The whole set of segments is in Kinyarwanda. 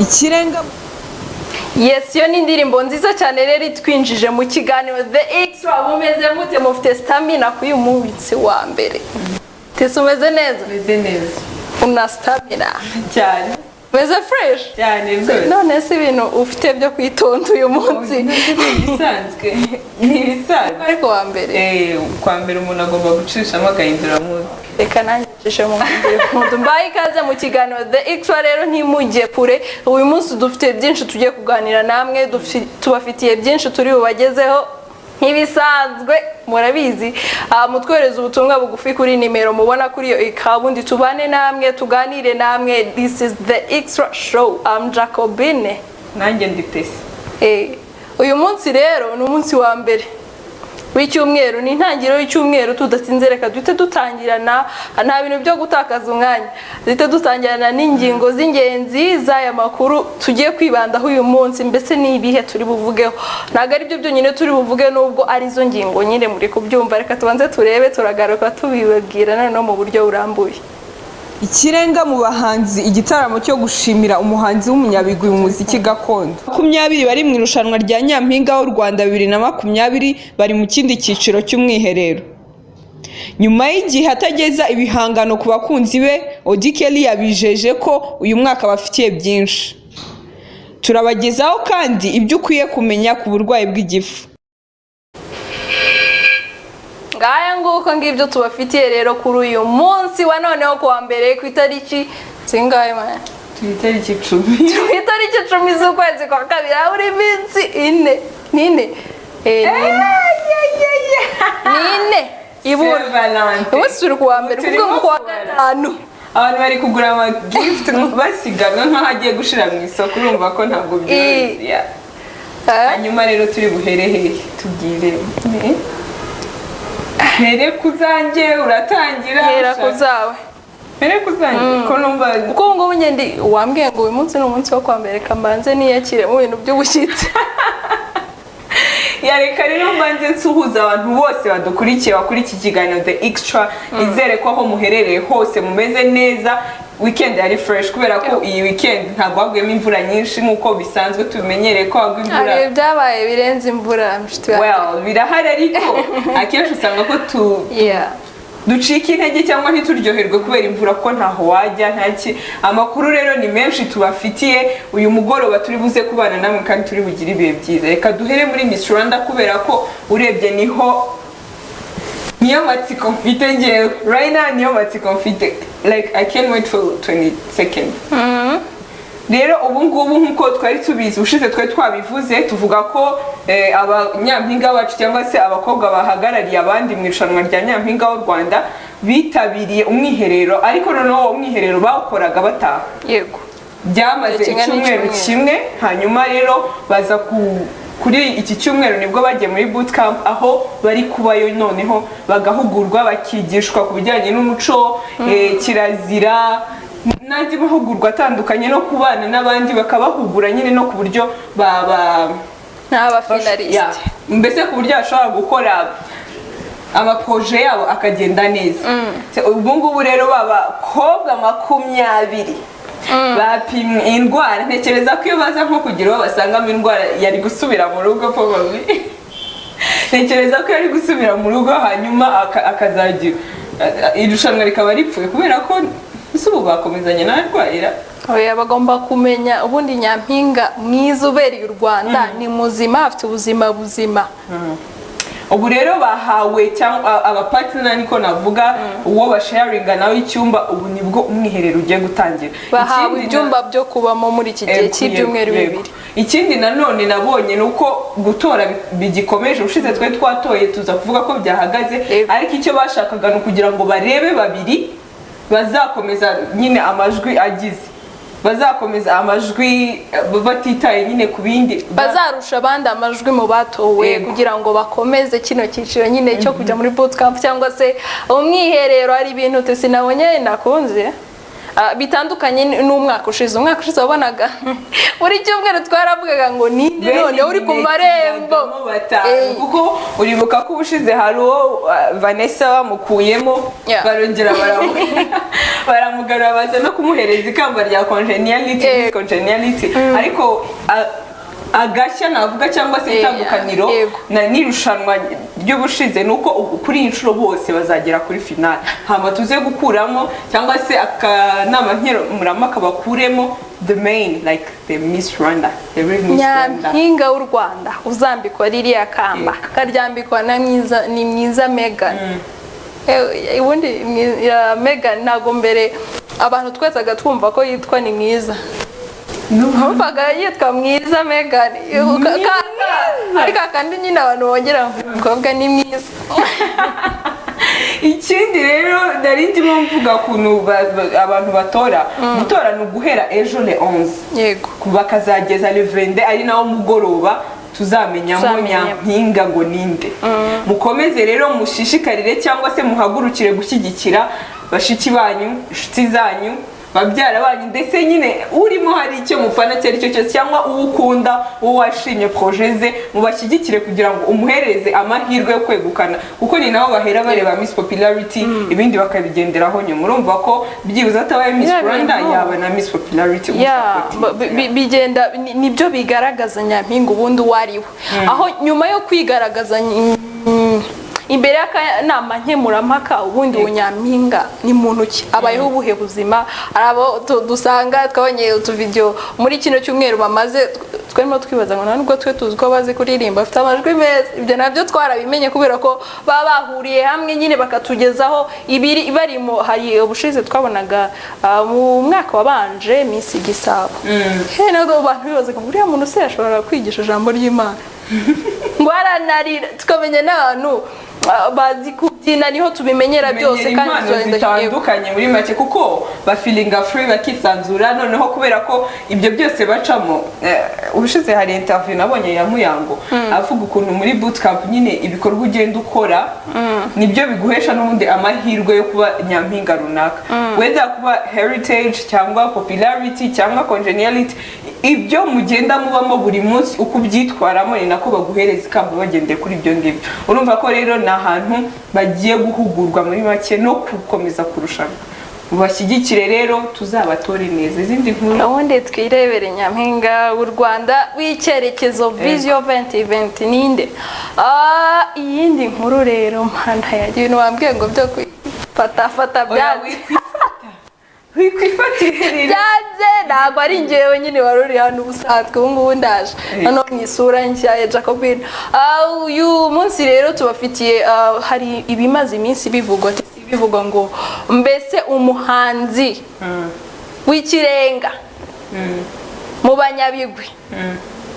ikirenga. Yes, yo ni indirimbo nziza cyane rero itwinjije mu kiganiro The Extra. Mumeze mute? Mufite stamina ku uyu munsi wa mbere? Tese umeze neza? Meze neza. Una stamina Cyane. Meze fresh? Cyane rwose. None se ibintu ufite byo kwitonda uyu munsi? Bisanzwe. Ni bisanzwe. Ariko wa mbere. Kwa mbere umuntu agomba gucishamo agahindura mu. Reka nanjye ncishe mu mudu. Mbaye ikaze mu kiganiro The Extra rero ntimujye kure. Uyu munsi dufite byinshi tugiye kuganira namwe, tubafitiye byinshi turi bubagezeho nk'ibisanzwe murabizi. Mutwereza ubutumwa bugufi kuri nimero mubona kuri iyo ikabundi tubane namwe tuganire namwe. This is The Extra show. I'm Jacobine. Nanjye nditese. Uyu munsi rero ni umunsi wa mbere w'icyumweru, ni intangiriro y'icyumweru. Tudatinze reka duhite dutangirana, nta bintu byo gutakaza umwanya, duhite dutangirana n'ingingo z'ingenzi z'aya makuru tugiye kwibandaho uyu munsi. Mbese ni ibihe turi buvugeho? Ntabwo ari byo byonyine turi buvuge nubwo arizo ngingo nyine muri kubyumva. Reka tubanze turebe, turagaruka tubibabwira noneho mu buryo burambuye. Ikirenga mu bahanzi, igitaramo cyo gushimira umuhanzi w'umunyabigwi mu muziki gakondo. 20 bari mu irushanwa rya Nyampinga w'u Rwanda 2020 bari mu kindi cyiciro cy'umwiherero. Nyuma y'igihe atageza ibihangano ku bakunzi be, Auddy Kelly yabijeje ko uyu mwaka bafitiye byinshi. Turabagezaho kandi ibyo ukwiye kumenya ku burwayi bw'igifu. Ngaya nguko ngibyo tubafitiye rero kuri uyu munsi wa noneho kuwa mbere ku itariki zingahe man? Itariki 10. Itariki 10 z'ukwezi kwa kabiri, uri minsi 4. Nine. Nine. Valentine. Umunsi turi kuwa mbere kuko kuwa gatanu. Abantu bari kugura ama gift basiganwa nkaho agiye gushira mu isoko, urumva ko ntabwo byoroshye. Hanyuma rero turi buherehe tubwire. Here kuzanjye uratangira. Hera kuzawe. Here kuzanjye ko numva uko ngo bunyende wambwiye ngo uyu munsi ni umunsi wo kwambere kambanze niyakire mu bintu by'ubushyitsi. Yareka rero mbanze nsuhuza abantu bose badukurikiye bakuri iki kiganiro The Extra. Izere ko aho muherereye hose mumeze neza. Weekend yari fresh kubera ko iyi weekend ntabwo haguyemo imvura nyinshi nkuko bisanzwe tumenyereye ko hagwa imvura. Ari byabaye birenze imvura mshiti wawe. Well, birahari ariko akenshi usanga ko ducika intege cyangwa ntituryoherwe kubera imvura ko ntaho wajya ntaki. Amakuru rero ni menshi tubafitiye uyu mugoroba, turi buze kubana namwe kandi turi bugire ibihe byiza. Reka duhere muri Miss Rwanda kubera ko urebye niyo matsiko mfite ngewe right now, niyo matsiko mfite, like I can't wait for 22nd. Rero ubu ngubu nkuko twari tubizi ushize twari twabivuze, tuvuga ko abanyampinga bacu cyangwa se abakobwa bahagarariye abandi mu irushanwa rya Nyampinga w'u Rwanda bitabiriye umwiherero, ariko noneho umwiherero bawukoraga bataha. Yego. Byamaze icyumweru kimwe, hanyuma rero baza kuri iki cyumweru nibwo bagiye muri bootcamp aho bari kubayo noneho bagahugurwa bakigishwa ku bijyanye n'umuco, kirazira n'andi mahugurwa atandukanye no kubana n'abandi, bakabahugura nyine no ku buryo n'aba finalist. Mbese ku buryo bashobora gukora amaproje yabo akagenda neza. Ubu ngubu rero babakobwa 20 bapimwe indwara. Ntekereza ko iyo baza nko kugira aho basangamo indwara yari gusubira mu rugo probably. Ntekereza ko yari gusubira mu rugo hanyuma akazagira irushanwa rikaba ripfuye kubera ko ubu bakomezanya n'arwayira. Oya, bagomba kumenya ubundi Nyampinga mwiza ubereye u Rwanda ni muzima, afite ubuzima buzima. Ubu rero bahawe cyangwa abapartner niko navuga uwo basharinga nawe icyumba. Ubu nibwo umwiherero ugiye gutangira. Bahawe ibyumba byo kubamo muri iki gihe cy'ibyumweru 2. Ikindi nanone nabonye nuko gutora bigikomeje. Ushize twe twatoye tuza kuvuga ko byahagaze, ariko icyo bashakaga no kugira ngo barebe babiri bazakomeza nyine amajwi agize, bazakomeza amajwi batitaye nyine ku bindi, bazarusha abandi amajwi mu batowe kugira ngo bakomeze kino cyiciro nyine cyo kujya muri bootcamp cyangwa se umwiherero. Ari ibintu sinabonye nakunze bitandukanye n'umwaka ushize. Umwaka ushize wabonaga buri cyumweru twaravugaga ngo ninde none uri ku marembo kuko uribuka ko ubushize hari uwo Vanessa bamukuyemo barongera baramugarura baza no kumuhereza ikamba rya congeniality ariko agashya navuga cyangwa se itandukaniro n'irushanwa ry'ubushize nuko kuri iyi nshuro bose bazagera kuri finale hama tuze gukuramo cyangwa se akanama nkemurampaka bakuremo the main like the Miss Rwanda, the real Miss Rwanda, Nyampinga w'u Rwanda uzambikwa ririya kamba karyambikwa na mwiza Megan. Ubundi Megan ntago mbere abantu twezaga twumva ko yitwa ni mwiza, numvaga yitwa mwiza Megan ariko kandi nyine abantu bongera umukobwa ni mwiza. Ikindi rero nari ndimo mvuga kuntu abantu batora gutora ni uguhera ejo le 11 yego bakazageza le 20 ari nawo mugoroba tuzamenyamo Nyampinga ngo ninde. Mukomeze rero mushishikarire cyangwa se muhagurukire gushyigikira bashiki banyu, inshuti zanyu, babyara banyu, ndetse nyine urimo hari icyo mufana cyari cyo cyose cyangwa uwo ukunda uwo washimye projet ze mubashyigikire kugira ngo umuhereze amahirwe yo kwegukana kuko ni naho bahera bareba Miss Popularity ibindi bakabigenderaho nyuma. Urumva ko byibuze atabaye Miss Rwanda yaba na Miss Popularity bigenda nibyo bigaragaza Nyampinga ubundi wariwe aho nyuma yo kwigaragaza imbere y'akanama nkemurampaka ubundi Nyampinga ni muntu ki abayeho ubuhe buzima. Arabo dusanga twabonye utuvideo muri kino cyumweru bamaze twemo twibaza ngo nubwo twe tuzi ko bazi kuririmba afite amajwi meza, ibyo nabyo twarabimenye kubera ko baba bahuriye hamwe nyine bakatugezaho ibiri barimo. Hari ubushize twabonaga mu mwaka wabanje Miss Gisabo nabwo abantu bibaza ngo uriya muntu se yashobora kwigisha ijambo ry'Imana ngo aranarira tukamenya n'abantu bazi kubyina niho tubimenyera byose kandi zitandukanye muri make kuko bafilinga free bakisanzura. Noneho kubera ko ibyo byose bacamo ubushize hari interview nabonye ya Muyango avuga ukuntu muri bootcamp nyine ibikorwa ugenda ukora nibyo biguhesha n'ubundi amahirwe yo kuba Nyampinga runaka, whether kuba heritage cyangwa popularity cyangwa congeniality, ibyo mugenda mubamo buri munsi uko byitwaramo ni nako baguhereza ikamba bagendeye kuri ibyo ngibyo. Urumva ko rero na ahantu bagiye guhugurwa muri make no gukomeza kurushanwa. Mubashyigikire rero tuzabatore neza. Izindi nkuru ubundi twirebere Nyampinga w'u Rwanda w'icyerekezo Vision 2020 ninde. Iyindi nkuru rero mana yagiye wambwiye ngo byo kwifata byawe byanze ntabwo ari njyewe nyine wari uri hano ubusanzwe ubu ngubu ndaje hano mu isura nshya ya Jacobine. Uyu munsi rero tubafitiye hari ibimaze iminsi bivugwa ngo mbese umuhanzi w'ikirenga mu banyabigwi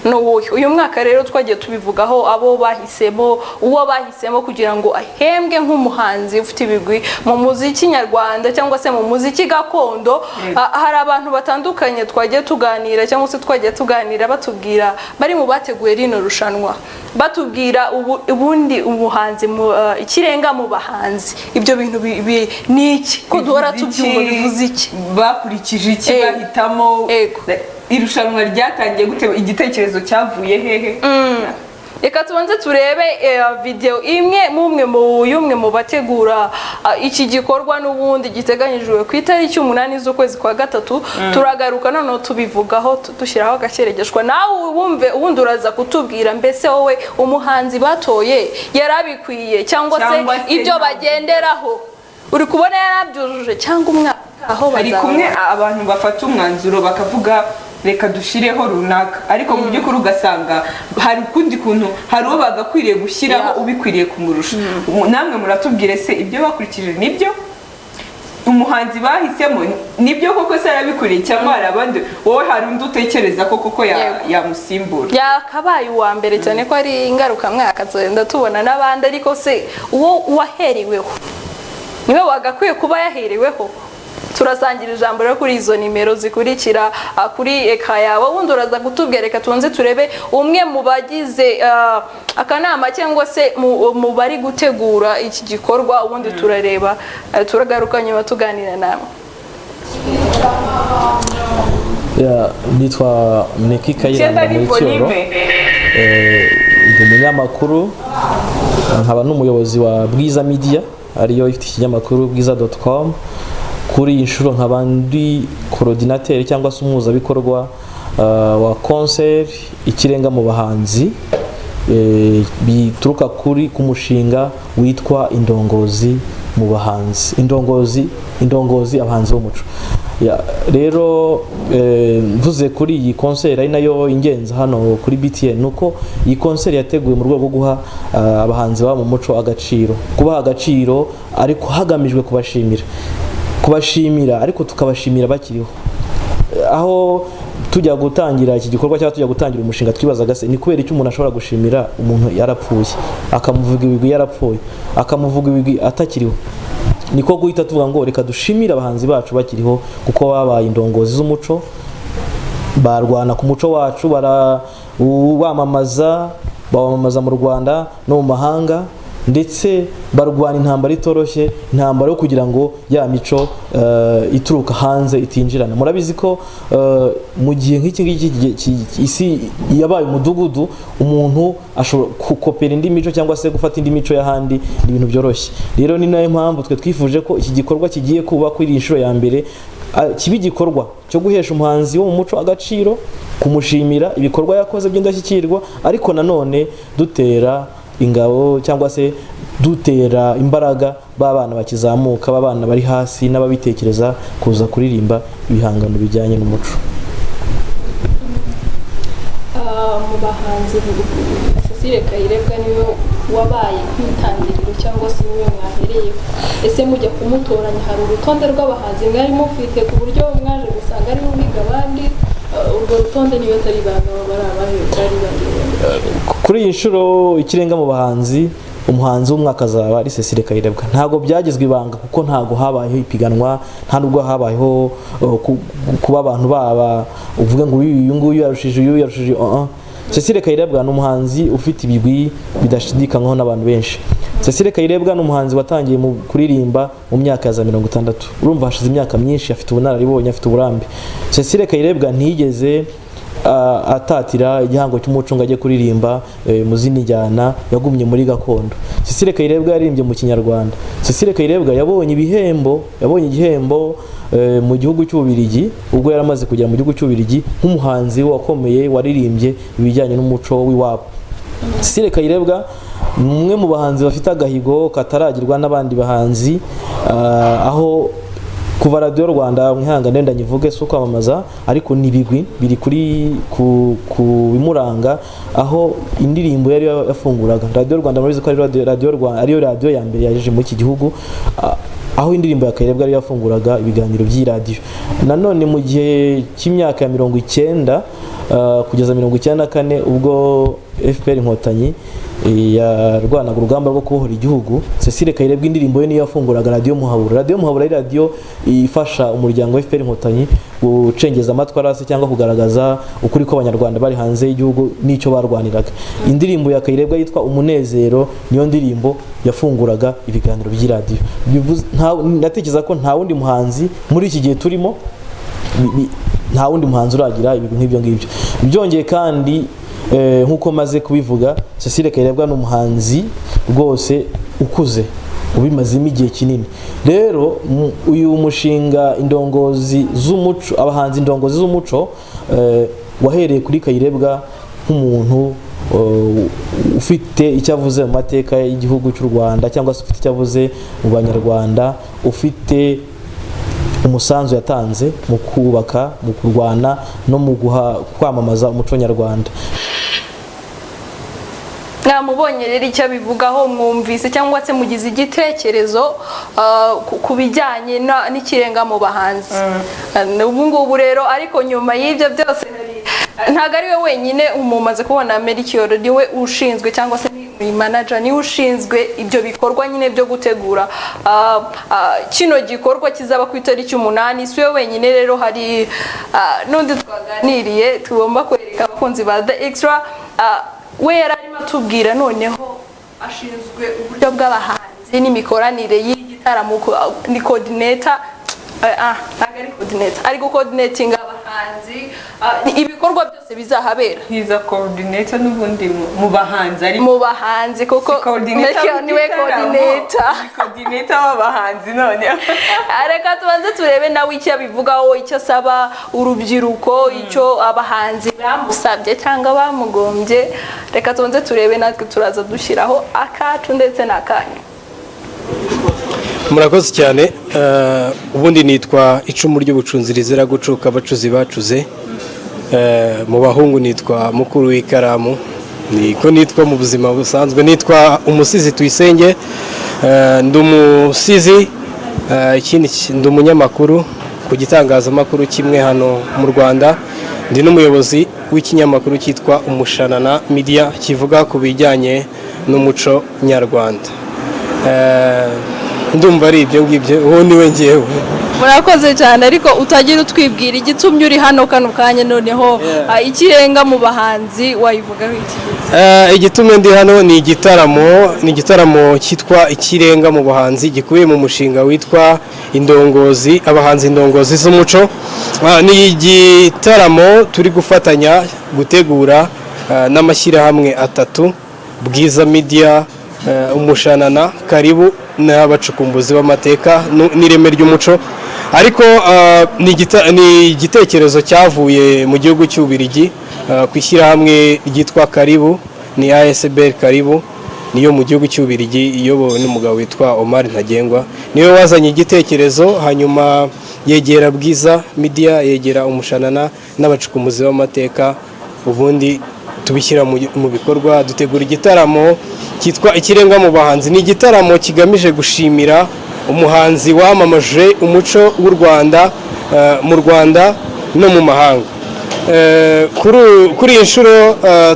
n'uwuhe. Uyu mwaka rero twagiye tubivugaho abo bahisemo uwo bahisemo kugira ngo ahembwe nk'umuhanzi ufite ibigwi mu muziki nyarwanda cyangwa se mu muziki gakondo. Hari abantu batandukanye twagiye tuganira cyangwa se twagiye tuganira batubwira bari mu bateguye rino rushanwa batubwira ubundi umuhanzi ikirenga mu bahanzi ibyo bintu ni iki ko duhora tubyumva bivuze iki bakurikije iki bahitamo irushanwa ryatangiye gute igitekerezo cyavuye hehe. Reka tubanze turebe video imwe mu bategura iki gikorwa n'ubundi giteganyijwe ku itariki 8 z'ukwezi kwa gatatu. Turagaruka noneho tubivugaho dushyiraho agakeregeshwa nawe wumve ubundi uraza kutubwira mbese wowe umuhanzi batoye yarabikwiye cyangwa se ibyo bagenderaho uri kubona yarabyujuje cyangwa umwaka aho hari kumwe abantu bafata umwanzuro bakavuga reka dushireho runaka ariko mu by'ukuri ugasanga hari ukundi kuntu hari uwo bagakwiriye gushyiraho ubikwiriye kumurusha. Namwe muratubwire se ibyo bakurikije nibyo umuhanzi bahisemo nibyo koko se arabikwiriye cyangwa hari abandi wowe hari undi utekereza ko koko yamusimbura yakabaye uwa mbere cyane ko ari ingaruka mwaka tugenda tubona n'abandi ariko se uwo waheriweho niwe wagakwiye kuba yaheriweho. Turasangira ijambo rero kuri izo nimero zikurikira kuri eka yawe wundi uraza kutubwira. Reka tubanze turebe umwe mu bagize akanama cyangwa se mu bari gutegura iki gikorwa ubundi turareba turagaruka nyuma tuganira namwe. nitwa Mneki Kayiranga Melchior, ndi umunyamakuru nkaba n'umuyobozi wa Bwiza Media ariyo ifite ikinyamakuru bwiza.com. kuri iyi nshuro nkaba ndi coordinateur cyangwa se umuhuzabikorwa wa concert ikirenga mu bahanzi bituruka ku mushinga witwa Indongozi mu bahanzi, indongozi abahanzi b'umuco. Rero mvuze kuri iyi concert ari nayo ingenzi hano kuri BTN nuko iyi concert yateguwe mu rwego rwo guha abahanzi baba mu muco agaciro, kubaha agaciro ariko hagamijwe kubashimira ariko tukabashimira bakiriho. Aho tujya gutangira iki gikorwa cyangwa tujya gutangira umushinga twibazaga se ni kubera icyo umuntu ashobora gushimira umuntu yarapfuye, akamuvuga ibigwi yarapfuye, akamuvuga ibigwi atakiriho. Niko guhita tuvuga ngo reka dushimire abahanzi bacu bakiriho kuko babaye indongozi z'umuco, barwana ku muco wacu, bawamamaza mu Rwanda no mu mahanga, ndetse barwana intambara itoroshye, intambara yo kugira ngo ya mico ituruka hanze itinjirana. Murabizi ko mu gihe nk'iki isi yabaye umudugudu, umuntu ashobora gukopera indi mico cyangwa se gufata indi mico y'ahandi, ni ibintu byoroshye. Rero ni nayo mpamvu twe twifuje ko iki gikorwa kigiye kuba kuri iyi nshuro ya mbere kiba igikorwa cyo guhesha umuhanzi wo mu muco agaciro, kumushimira ibikorwa yakoze by'indashyikirwa, ariko nanone dutera ingabo cyangwa se dutera imbaraga b'abana bakizamuka, b'abana bari hasi n'ababitekereza kuza kuririmba ibihangano bijyanye n'umuco. Mu bahanzi Cecile Kayirebwa niwe wabaye kwitangiriro cyangwa se niwe mwahereye. Ese mujya kumutoranya hari urutonde rw'abahanzi mwari mufite ku buryo mwaje gusanga ari uhiga abandi? Urwo rutonde niyo tari banga bari kuri iyi nshuro ikirenga mu bahanzi, umuhanzi w'umwaka azaba ari Cecile Kayirebwa. Ntago byagizwe ibanga kuko ntago habayeho ipiganwa, nta nubwo habayeho kuba abantu baba uvuga ngo uyu nguyu yarushije Cecile Kayirebwa ni umuhanzi ufite ibigwi bidashidikanywaho n'abantu benshi. Cecile Kayirebwa ni umuhanzi watangiye mu kuririmba mu myaka ya 60. Urumva hashize imyaka myinshi, afite ubunararibonye, afite uburambe. Cecile Kayirebwa ntiyigeze atatira igihango cy'umuco ngo ajye kuririmba mu zindi njyana, yagumye muri gakondo. Cecile Kayirebwa yaririmbye mu Kinyarwanda. Cecile Kayirebwa yabonye igihembo mu gihugu cy'Ububirigi ubwo yaramaze kugera mu gihugu cy'Ububirigi nk'umuhanzi wakomeye waririmbye ibijyanye n'umuco w'iwabo. Cecile Kayirebwa umwe mu bahanzi bafite agahigo kataragirwa n'abandi bahanzi, aho kuva Radio Rwanda mwihangane ndanyivuge so kwamamaza, ariko nibigwi biri kuri ku bimuranga, aho indirimbo yari yafunguraga Radio Rwanda. Murabizi ko ari Radio Rwanda ariyo radio ya mbere yaje mu iki gihugu, aho indirimbo ya Kayirebwa yari yafunguraga ibiganiro by'iradio. Nanone mu gihe cy'imyaka ya 90 kugeza 94 ubwo FPR Inkotanyi yarwanaga urugamba rwo kubohora igihugu, Cecile Kayirebwa indirimbo ye niyo yafunguraga Radio Muhabura. Radio Muhabura ari radio ifasha umuryango wa FPR Inkotanyi gucengeza amatwarase cyangwa kugaragaza ukuri ko abanyarwanda bari hanze y'igihugu n'icyo barwaniraga. Indirimbo ya Kayirebwa yitwa Umunezero niyo ndirimbo yafunguraga ibiganiro by'iradio. Natekereza ko nta wundi muhanzi muri iki gihe turimo, nta wundi muhanzi uragira ibintu nk'ibyo ngibyo. Byongeye kandi nkuko maze kubivuga, Cecile Kayirebwa ni umuhanzi rwose ukuze ubimazemo igihe kinini. Rero uyu mushinga indongozi z'umuco, abahanzi indongozi z'umuco, wahereye kuri Kayirebwa nk'umuntu ufite icyo avuze mu mateka y'igihugu cy'u Rwanda, cyangwa se ufite icyo avuze mu Banyarwanda, ufite umusanzu yatanze mu kubaka, mu kurwana no mu kwamamaza umuco nyarwanda. Mwamubonye rero icyo bivugaho, mwumvise cyangwa se mugize igitekerezo ku bijyanye n'ikirenga mu bahanzi. Ubu ngubu rero ariko nyuma y'ibyo byose ntago ari we wenyine umumaze kubona Melchior, ni we ushinzwe cyangwa se ni manager, ni ushinzwe ibyo bikorwa nyine byo gutegura kino gikorwa kizaba ku itariki 8. Si we wenyine rero, hari n'undi twaganiriye tugomba kwereka abakunzi ba The Extra, we yararimo atubwira noneho ashinzwe uburyo bw'abahanzi n'imikoranire y'igitaramo, ni coordinator. ntabwo ari coordinator ari gucoordinating abahanzi ibikorwa byose bizahabera. He's a coordinator n'ubundi mu bahanzi ari mu bahanzi kuko niwe coordinator w'abahanzi none. Reka tubanze turebe nawe icyo abivugaho, icyo asaba urubyiruko, icyo abahanzi bamusabye cyangwa bamugombye. Reka tubanze turebe, natwe turaza dushyiraho akacu ndetse n'akanyu. Murakoze cyane. Ubundi nitwa Icumu ry'ubucunzi rizira gucuka abacuzi bacuze. Mu bahungu nitwa Mukuru w'Ikaramu, niko nitwa mu buzima busanzwe. Nitwa Umusizi Tuyisenge, ndi umusizi, ikindi ndi umunyamakuru ku gitangazamakuru kimwe hano mu Rwanda. Ndi n'umuyobozi w'ikinyamakuru cyitwa Umushanana Media kivuga ku bijyanye n'umuco nyarwanda. Ndumva ari ibyo ngibyo, uwo niwe ngewe. Murakoze cyane, ariko utagira utwibwira igitumye uri hano kano kanya noneho ikirenga mu bahanzi wayivugaho iki? Igitumye ndi hano ni igitaramo cyitwa Ikirenga mu bahanzi, gikubiye mu mushinga witwa Indongozi, abahanzi indongozi z'umuco. Ni igitaramo turi gufatanya gutegura n'amashyirahamwe atatu: Bwiza Media, Umushanana, Karibu n'abacukumbuzi b'amateka n'ireme ry'umuco. Ariko ni igitekerezo cyavuye mu gihugu cy'Ububiligi ku ishyirahamwe ryitwa Karibu, ni ASBL Karibu, niyo mu gihugu cy'Ububiligi iyobowe n'umugabo witwa Omar Ntagengwa. Niwe wazanye igitekerezo, hanyuma yegera Bwiza Media, yegera Umushanana n'abacukumbuzi b'amateka, ubundi tubishyira mu bikorwa. Dutegura igitaramo cyitwa Ikirenga mu bahanzi. Ni igitaramo kigamije gushimira umuhanzi wamamaje umuco w'u Rwanda mu Rwanda no mu mahanga. Kuri iyi nshuro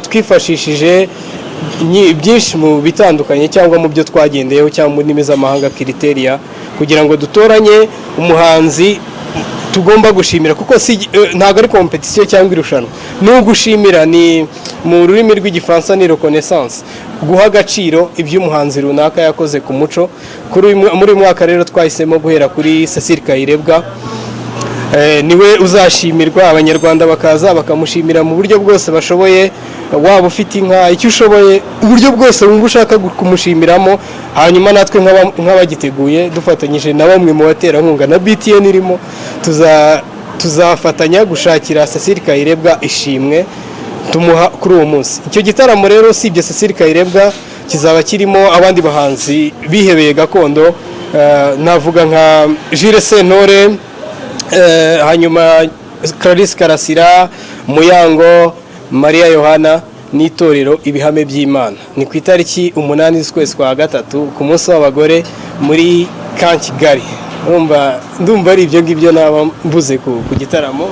twifashishije byinshi mu bitandukanye cyangwa mu byo twagendeyeho cyangwa mu ndimi z'amahanga criteria, kugira ngo dutoranye umuhanzi tugomba gushimira, kuko ntabwo ari competition cyangwa irushanwa. Ni ugushimira, ni mu rurimi rw'igifaransa ni reconnaissance, guha agaciro ibyo umuhanzi runaka yakoze ku muco. Muri uyu mwaka rero twahisemo guhera kuri Cecile Kayirebwa. Niwe uzashimirwa, abanyarwanda bakaza bakamushimira mu buryo bwose bashoboye. Waba ufite inka, icyo ushoboye, uburyo bwose wumva ushaka kumushimiramo. Hanyuma natwe nk'abagiteguye dufatanyije na bamwe mu baterankunga na BTN irimo, tuzafatanya gushakira Cecile Kayirebwa ishimwe tumuha kuri uwo munsi. Icyo gitaramo rero usibye Cecile Kayirebwa kizaba kirimo abandi bahanzi bihebeye gakondo, navuga nka Jules Sentore, hanyuma Clarisse Karasira, Muyango, Maria Yohana n'itorero Ibihame by'Imana. Ni ku itariki 8 z'ukwezi kwa gatatu ku munsi w'abagore muri Kigali. Ndumva ari ibyo ngibyo naba mvuze ku gitaramo.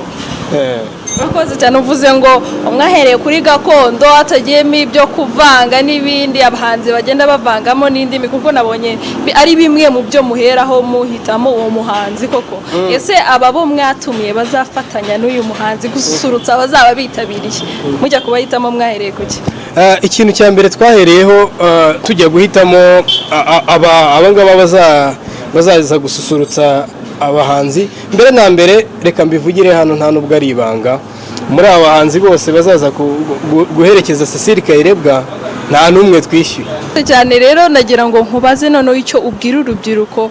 Murakoze cyane, uvuze ngo mwahereye kuri gakondo atagiyemo ibyo kuvanga n'ibindi abahanzi bagenda bavangamo n'indimi, kuko nabonye ari bimwe mu byo muheraho muhitamo uwo muhanzi koko. Ese aba bo mwatumiye bazafatanya n'uyu muhanzi gususurutsa abazaba bitabiriye, mujya kubahitamo mwahereye kuki? Ikintu cya mbere twahereyeho tujya guhitamo abangaba bazaza gususurutsa abahanzi. Mbere na mbere reka mbivugire hano, nta nubwo ari ibanga, muri aba bahanzi bose bazaza guherekeza Cecile Kayirebwa nta n'umwe twishyuye cyane. Rero nagira ngo nkubaze noneho icyo ubwira urubyiruko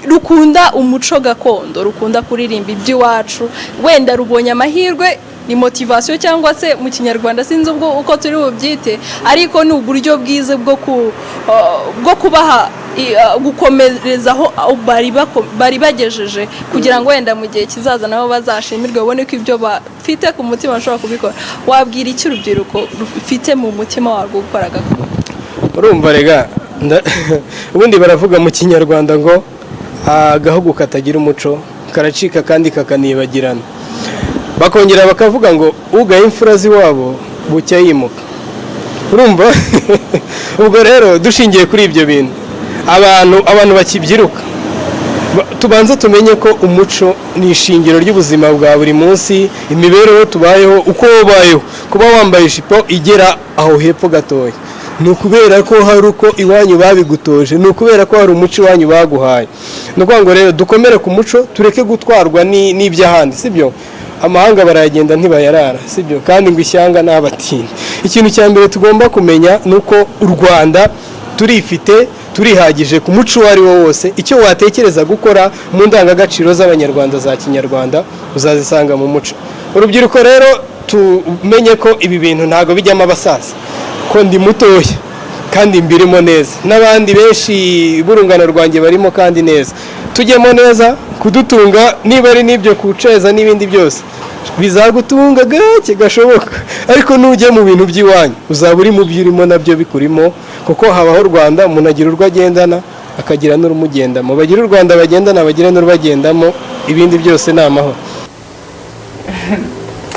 rukunda umuco gakondo, rukunda kuririmba iby'iwacu, wenda rubonye amahirwe, ni motivation cyangwa se mu kinyarwanda sinzi uko turi bubyite, ariko ni uburyo bwiza bwo kubaha gukomerezaho bari bagejeje, kugira ngo wenda mu gihe kizaza nabo bazashimirwe, babone ko ibyo bafite ku mutima bashobora kubikora. Wabwira iki urubyiruko rufite mu mutima warwo gukora gakondo? Urumva rega, ubundi baravuga mu kinyarwanda ngo agahugu katagira umuco karacika kandi kakanibagirana. Bakongera bakavuga ngo ugaye imfura z'iwabo bucya yimuka. Urumva? Ubwo rero dushingiye kuri ibyo bintu, abantu bakibyiruka tubanza tumenye ko umuco ni ishingiro ry'ubuzima bwa buri munsi, imibereho tubayeho, uko wabayeho, kuba wambaye ijipo igera aho hepfo gatoya, ni ukubera ko hari uko iwanyu babigutoje, ni ukubera ko hari umuco iwanyu baguhaye. Ni ukuvuga ngo rero dukomere ku muco, tureke gutwarwa n'iby'ahandi, sibyo? Amahanga barayagenda ntibayarara, sibyo? Kandi ngo ishyanga n'abatindi. Ikintu cya mbere tugomba kumenya ni uko u Rwanda turifite, turihagije ku muco uwo ari wo wose. Icyo watekereza gukora mu ndangagaciro z'abanyarwanda za kinyarwanda uzazisanga mu muco. Urubyiruko rero tumenye ko ibi bintu ntago bijyamo abasaza, ko ndi mutoya kandi mbirimo neza, n'abandi benshi burungano rwanjye barimo kandi neza. Tujyemo neza kudutunga, niba ari n'ibyo kuceza n'ibindi byose bizagutunga gake gashoboka, ariko nujye mu bintu by'iwanyu uzaba uri mu byo urimo nabyo bikurimo, kuko habaho u Rwanda, umuntu agira urwo agendana akagira n'urumugendamo. Bagira u Rwanda bagendana, bagira n'urubagendamo, ibindi byose ni amahoro.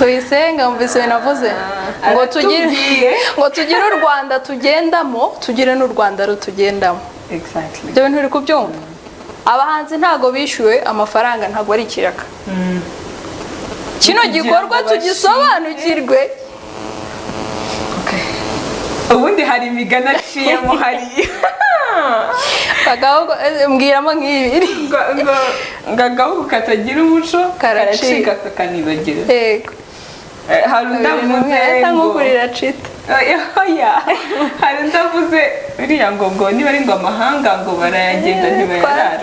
tuyisenga mvise navuze ngo tugire u Rwanda tugendamo, tugire n'u Rwanda rutugendamo. Exactly. Ibyo bintu uri kubyumva? Abahanzi ntago bishyuwe amafaranga, ntago ari ikiraka. Kino gikorwa tugisobanukirwe. Ubundi hari imigani aciyemo hariya. Mbwiramo nk'ibiri. Ngagahugu katagira umuco karacika kakanibagirwa. Yego. Hari undavuze nk'ukurira cita. Hari undavuze biriya ngo niba ari ngo amahanga ngo barayagenda ntibayarara.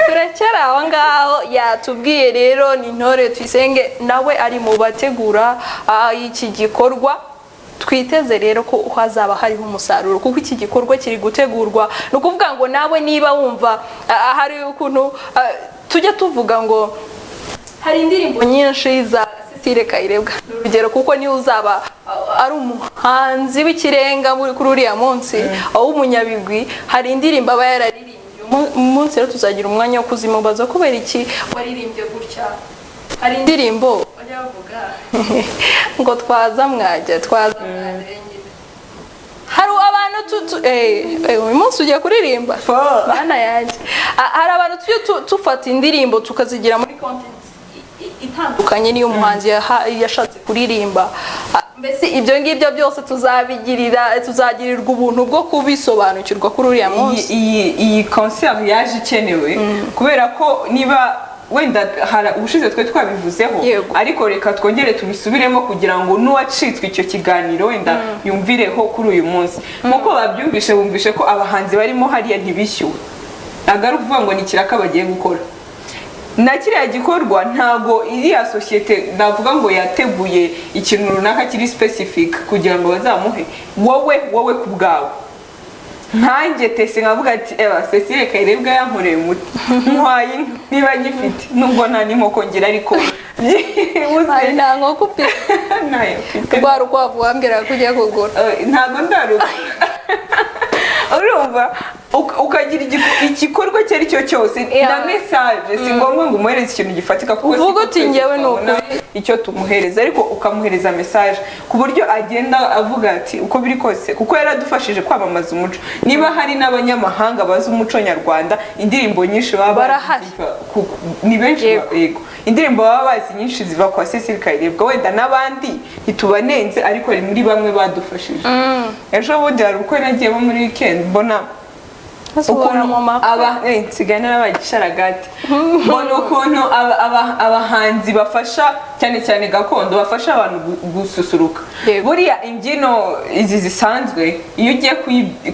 Turekera aho ngaho. Yatubwiye rero ni Intore Tuyisenge, nawe ari mu bategura iki gikorwa. Twiteze rero ko hazaba hariho umusaruro, kuko iki gikorwa kiri gutegurwa. Ni ukuvuga ngo nawe niba wumva hari ukuntu tujya tuvuga ngo hari indirimbo nyinshi za Cecile Kayirebwa, urugero, kuko niwe uzaba ari umuhanzi w'ikirenga kuri uriya munsi w'umunyabigwi. Hari indirimbo aba yararirimbye. Umunsi rero tuzagira umwanya wo kuzimubaza kubera iki waririmbye gutya. Hari indirimbo bajya bavuga ngo twaza mwajya hari abantu uyu munsi ugiye kuririmba bana yanjye. Hari abantu tujye tufata indirimbo tukazigira muri content itandukanye niyo umuhanzi yashatse kuririmba. Mbese ibyo ngibyo byose tuzagirirwa ubuntu bwo kubisobanukirwa kuri uriya munsi. Iyi concert yaje ikenewe kubera ko niba wenda ubushize twe twabivuzeho, ariko reka twongere tubisubiremo kugira ngo n'uwacitswe icyo kiganiro wenda yumvireho kuri uyu munsi. Nkuko babyumvishe, bumvishe ko abahanzi barimo hariya ntibishyuwe. Ntabwo ari ukuvuga ngo ni ikiraka bagiye gukora. Na kiriya gikorwa ntago iriya sosiyete navuga ngo yateguye ikintu runaka kiri specific kugira ngo bazamuhe wowe ku bwawe. Nkanjye tese nkavuga ati Cecile Kayirebwa yankoreye umuti ntwaye niba nyifite, nubwo nta n'inkoko ngira, ariko hari nta nkoko ufite. Rwa rukwavu wambwira ko ugiye kugura. Ntabwo ndaruka. Urumva ukagira igikorwa icyo ari cyo cyose na message, si ngombwa ngo umuhereze ikintu gifatika, kuko uvuga uti njyewe ni ukuri icyo tumuhereza, ariko ukamuhereza message ku buryo agenda avuga ati uko biri kose, kuko yaradufashije kwamamaza umuco. Niba hari n'abanyamahanga bazi umuco nyarwanda, indirimbo nyinshi baba barahari, ni benshi. Yego, indirimbo baba bazi nyinshi ziva kwa Cecile Kayirebwa, wenda n'abandi ntitubanenze, ariko ari muri bamwe badufashije. Ejo bundi hari uko nagiye muri weekend mbona nsigaye n'abagisharagati, mbona ukuntu abahanzi bafasha cyane cyane gakondo, bafasha abantu gususuruka. Buriya imbyino izi zisanzwe iyo ugiye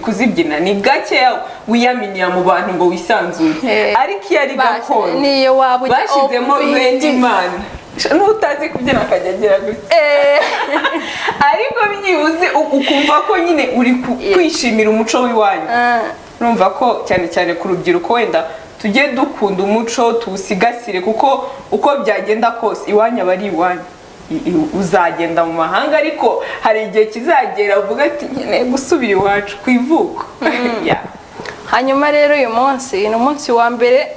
kuzibyina ni gake wiyaminiya mu bantu ngo wisanzure, ariko iyo ari gakondo bashyizemo bene Imana, n'utazi kubyina akajya agira gutya, ariko byibuze ukumva ko nyine uri kwishimira umuco w'iwanyu. Numva ko cyane cyane ku rubyiruko wenda tujye dukunda umuco, tuwusigasire, kuko uko byagenda kose iwanyu aba ari iwanyu. Uzagenda mu mahanga, ariko hari igihe kizagera uvuga ati nkeneye gusubira iwacu ku ivuko. Hanyuma rero uyu munsi ni umunsi wa mbere,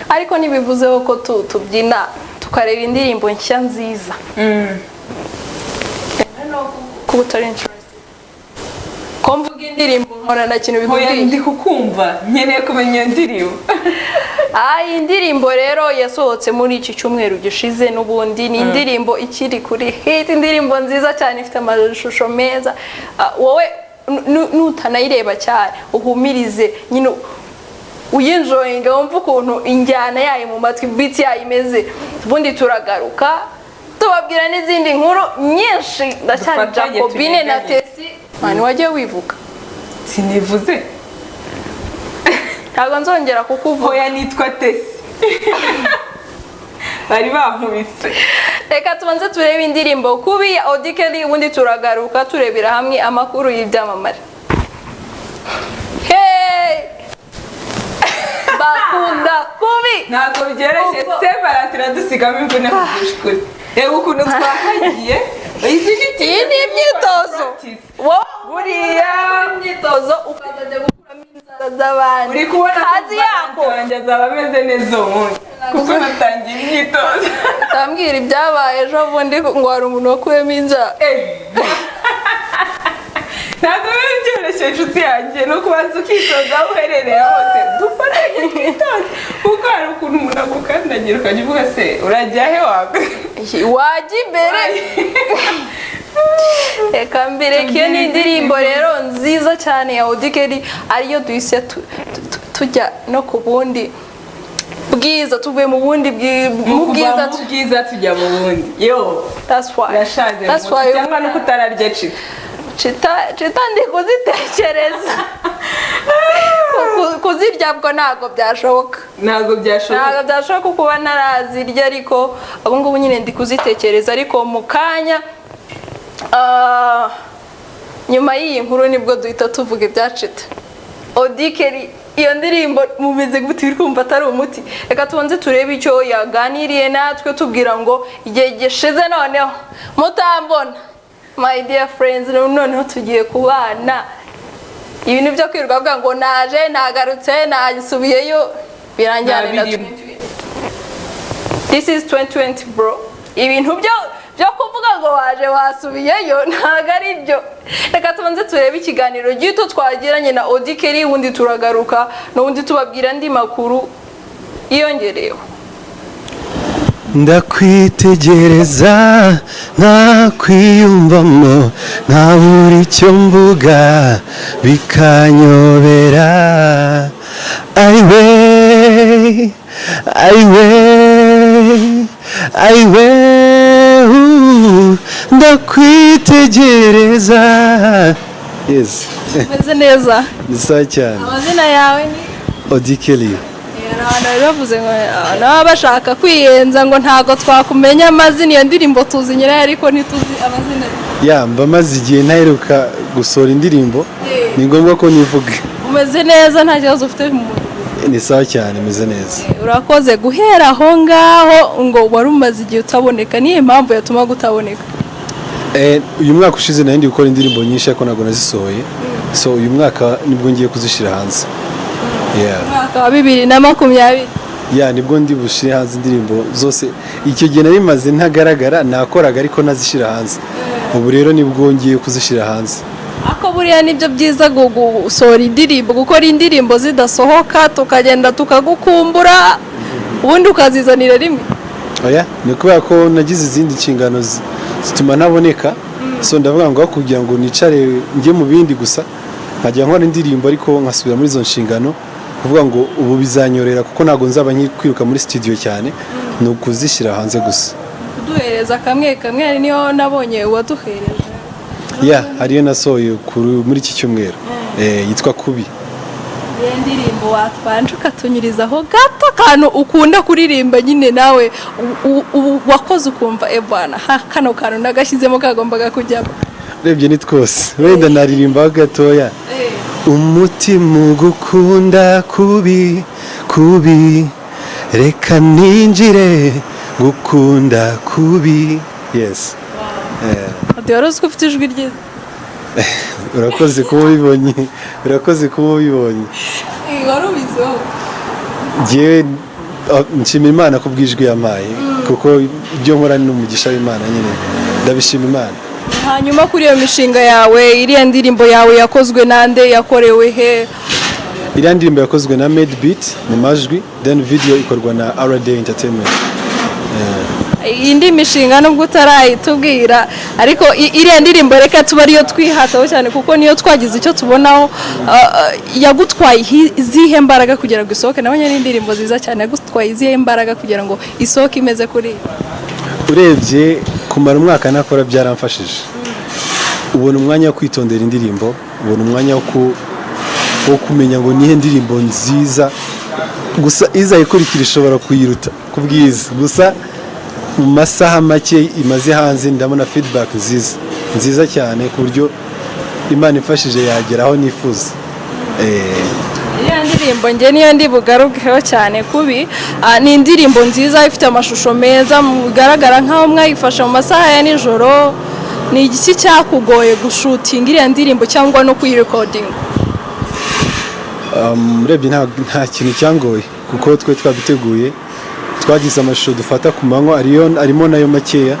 ariko ntibivuzeho ko tubyina tukareba indirimbo nshya nziza. Kuba utari interested ko mvuga indirimbo nkora na kintu Hoya bikubwiye. ndi kukumva nkeneye kumenya iyo ndirimbo. Iyi ndirimbo rero yasohotse muri iki cyumweru gishize n'ubundi ni indirimbo ikiri kuri hit, indirimbo nziza cyane ifite amashusho meza. Wowe nutanayireba cyane uhumirize nyine uyinjoyinga wumva ukuntu injyana yayo mu matwi beat yayo imeze. Ubundi turagaruka tubabwira n'izindi nkuru nyinshi ndacyari Jacobine na Tesi. Mani wagiye wivuga? Sinivuze. Ntabwo nzongera kukuvuga. Hoya nitwa Tesi. Bari bankubise. Reka tubanze turebe indirimbo Kubi ya Auddy Kelly, ubundi turagaruka turebera hamwe amakuru y'ibyamamare. Hey! Bakunda Kubi! Ntabwo byoroshye se baratira dusigamo imvune mu gushikuri. Reba ukuntu twahagiye. Iyi ni imyitozo. Buriya imyitozo ukazajya gukuramo inzara z'abandi. uri kubona kazi yako. wanjye azaba ameze neza uwo munsi. Kuko natangiye imyitozo. Tambwira ibyabaye ejo bundi ngo hari umuntu wakuyemo inzara. Ntabwo biba byoroshye inshuti yanjye no kubanza ukitoza aho uherereye hose dufatanye twitoze kuko hari ukuntu umuntu agukandagira ukajya uvuga se urajya he wawe Wajya imbere. Reka mbireke iyo ni indirimbo rero nziza cyane ya Auddy Kelly, ariyo duhise tujya no ku bundi bwiza, tuvuye mu bundi bwiza tujya mu bundi. Yo that's why urashaje cyangwa nuko utararya Chita ndi kuzitekereza. Kuzirya bwo ntabwo byashoboka. Ntabwo byashoboka kuba narazirya, ariko abo ngubu nyine ndi kuzitekereza. Ariko mu kanya nyuma y'iyi nkuru nibwo duhita tuvuga ibya Chita. Auddy Kelly iyo ndirimbo mumeze gute uri kumva atari umuti? Reka tubanze turebe icyo yaganiriye natwe tubwira ngo igihe gishize noneho mutambona. My dear friends, noneho tugiye kubana. Ibintu byo kwirwa avuga ngo naje nagarutse nasubiyeyo birangira na 2020. This is 2020 bro. Ibintu byo kuvuga ngo waje wasubiyeyo ntago ari byo. Reka tubanze turebe ikiganiro gito twagiranye na Auddy Kelly, ubundi turagaruka n'ubundi tubabwira andi makuru iyongereyeho. Ndakwitegereza ntakwiyumvamo ntabura icyo mvuga bikanyobera ayiwe ndakwitegereza. Yes. Umeze neza? Bisa cyane. Amazina yawe ni Auddy Kelly. Abantu bavuze ngo naba bashaka kwiyenza ngo ntago twakumenya amazina, iyo ndirimbo tuzi nyirayo ariko ntituzi amazina. Ya mba maze igihe ntaheruka gusohora indirimbo, ni ngombwa ko nivuga. Umeze neza nta kibazo ufite mu mutwe? Ni sawa cyane, meze neza. Urakoze guhera aho ngaho ngo wari umaze igihe utaboneka, niyo mpamvu yatuma gutaboneka? Uyu mwaka ushize nari ndi gukora indirimbo nyinshi ariko ntabwo nazisohoye, so uyu mwaka nibwo ngiye kuzishyira hanze. Mwaka wa 2020. Nibwo ndi bushyire hanze indirimbo zose. Icyo gihe nari maze ntagaragara nakoraga ariko nazishyira hanze. Ubu rero nibwo ngiye kuzishyira hanze. Ako buriya nibyo byiza gusohora indirimbo, gukora indirimbo zidasohoka tukagenda tukagukumbura ubundi ukazizanira rimwe. Ni kubera ko nagize izindi nshingano zituma ntaboneka, so ndavuga ngo kugira ngo nicare njye mu bindi gusa nkajya nkora indirimbo ariko nkasubira muri izo nshingano, kuvuga ngo ubu bizanyorera kuko ntabwo nzaba kwiruka muri studio cyane, ni ukuzishyira hanze gusa. Kuduhereza kamwe niyo nabonye waduhereje. Hariyo nasohoye muri iki cyumweru yitwa Kubi. Iyo ndirimbo watwanje ukatunyurizaho gato akantu ukunda kuririmba nyine nawe wakoze ukumva bwana kano kantu nagashyizemo kagombaga kujyamo. Urebye ni twose wenda naririmba gatoya. Umutima ugukunda kubi reka ninjire gukunda kubi. Yes. Wari uzi ko ufite ijwi ryiza? Urakoze kuba ubibonye. Wari ubiziho? Njyewe nshima Imana ku bw'ijwi yampaye kuko ibyo nkora ni umugisha w'Imana nyine, ndabishima Imana. hanyuma kuri iyo mishinga yawe iriya ndirimbo yawe yakozwe nande yakorewe he? iriya ndirimbo yakozwe na Made Beat mu majwi, then video ikorwa na RD Entertainment. Indi mishinga nubwo utarayitubwira ariko iriya ndirimbo reka tuba ariyo twihataho cyane kuko niyo twagize icyo tubonaho. Yagutwaye izihe mbaraga kugira ngo isohoke? Nabonye n'indirimbo nziza cyane, yagutwaye izihe mbaraga kugira ngo isohoke imeze kuri? Urebye kumara umwaka nakora byaramfashije. Ubona umwanya wo kwitondera indirimbo, ubona umwanya wo kumenya ngo nihe ndirimbo nziza, gusa izayikurikira ishobora kuyiruta kubwiza. Gusa mu masaha make imaze hanze ndabona feedback nziza cyane ku buryo Imana ifashije yagera aho nifuza. Iriya ndirimbo njye niyo ndi bugarukeho cyane kubi. Ni indirimbo nziza ifite amashusho meza, mugaragara nkaho mwayifasha mu masaha ya nijoro. Ni igiki cyakugoye gushutinga iriya ndirimbo cyangwa no kuyirekodinga? Urebye nta kintu cyangoye kuko twe twabiteguye, twagize amashusho dufata ku manywa arimo nayo makeya,